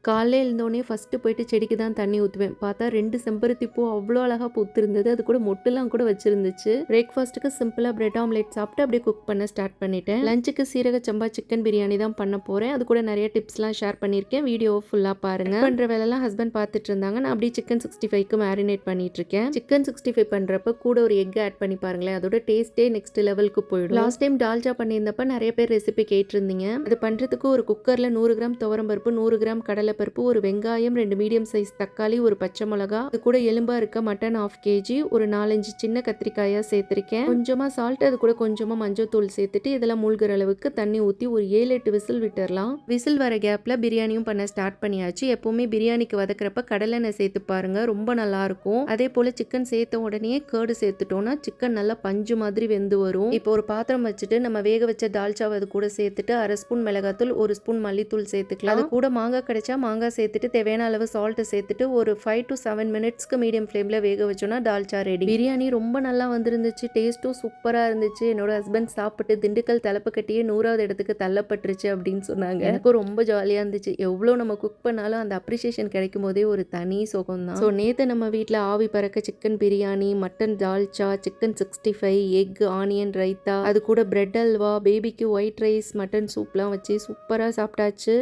காலையில் எழுந்தோடனே ஃபஸ்ட்டு போயிட்டு செடிக்கு தான் தண்ணி ஊற்றுவேன். பார்த்தா 2 செம்பருத்தி பூ அவ்வளோ அழகாக பூத்திருந்தது. அது கூட மொட்டுலாம் கூட வச்சிருந்துச்சு. பிரேக்ஃபாஸ்ட்டுக்கு சிம்பிளாக பிரெட் ஆம்லேட் சாப்பிட்டு அப்படியே குக் பண்ண ஸ்டார்ட் பண்ணிட்டேன். லஞ்சுக்கு சீரக சம்பா சிக்கன் பிரியாணி தான் பண்ண போகிறேன். அது கூட நிறைய டிப்ஸ்லாம் ஷேர் பண்ணியிருக்கேன். வீடியோவை ஃபுல்லாக பாருங்கள். பண்ணுற வேலைலாம் ஹஸ்பண்ட் பார்த்துட்டு இருந்தாங்க. நான் அப்படியே சிக்கன் 65க்கு மேரினேட் பண்ணிட்டு இருக்கேன். சிக்கன் 65 பண்ணுறப்ப கூட ஒரு எக் ஆட் பண்ணி பாருங்களேன். அதோட டேஸ்ட்டே நெக்ஸ்ட் லெவலுக்கு போயிடும். லாஸ்ட் டைம் டால்ச்சா பண்ணியிருந்தப்ப நிறைய பேர் ரெசிபி கேட்டிருந்தீங்க. அது பண்ணுறதுக்கு ஒரு குக்கரில் 100 கிராம் துவரம்பருப்பு, 100 கிராம் கடலைப்பருப்பு, ஒரு வெங்காயம், 2 மீடியம் சைஸ் தக்காளி, ஒரு பச்சை மிளகா, அது கூட எலும்பா இருக்க மட்டன் 1/2 kg, ஒரு 4-5 சின்ன கத்திரிக்காயா சேர்த்திருக்கேன். கொஞ்சமா சால்ட், அது கூட கொஞ்சமா மஞ்சள் தூள் சேர்த்துட்டு இதெல்லாம் மூழ்கிற அளவுக்கு தண்ணி ஊற்றி ஒரு 7-8 விசில் விட்டுறலாம். விசில் வர கேப்ல பிரியாணியும் பண்ண ஸ்டார்ட் பண்ணியாச்சு. எப்பவுமே பிரியாணிக்கு வதக்குறப்ப கடலெண்ணெய் சேர்த்து பாருங்க, ரொம்ப நல்லா இருக்கும். அதே போல சிக்கன் சேர்த்த உடனே கேர்டு சேர்த்துட்டோம்னா சிக்கன் நல்லா பஞ்சு மாதிரி வெந்து வரும். இப்போ ஒரு பாத்திரம் வச்சுட்டு நம்ம வேக வச்ச தால்ச்சாவை அது கூட சேர்த்துட்டு 1/2 ஸ்பூன் மிளகாத்தூள், 1 ஸ்பூன் மல்லித்தூள் சேர்த்துக்கலாம். அது கூட மாங்காய் கிடைச்சா மாங்காய் சேர்த்துட்டு தேவையான அளவு சால்ட் சேர்த்துட்டு ஒரு 5 to 7 மினிட்ஸ்க்கு மீடியம் ஃப்ளேம்ல வேக வச்சோம்னா டால்ச்சா ரெடி. பிரியாணி ரொம்ப நல்லா வந்திருந்துச்சு. டேஸ்ட்டும் சூப்பரா இருந்துச்சு. என்னோட ஹஸ்பண்ட் சாப்பிட்டு திண்டுக்கல் தலப்பு கட்டியே 100வது இடத்துக்கு தள்ளப்பட்டுருச்சு அப்படின்னு சொன்னாங்க. எனக்கும் ரொம்ப ஜாலியா இருந்துச்சு. எவ்வளோ நம்ம குக் பண்ணாலும் அந்த அப்ரிசியேஷன் கிடைக்கும் போதே ஒரு தனி சுகம் தான். ஸோ நேற்று நம்ம வீட்டில் ஆவி பறக்க chicken biryani, mutton dalcha, chicken 65, egg, onion raita, அது கூட பிரெட் அல்வா, பேபிக்கு ஒயிட் ரைஸ், மட்டன் சூப்லாம் வச்சு சூப்பராக சாப்பிட்டாச்சு.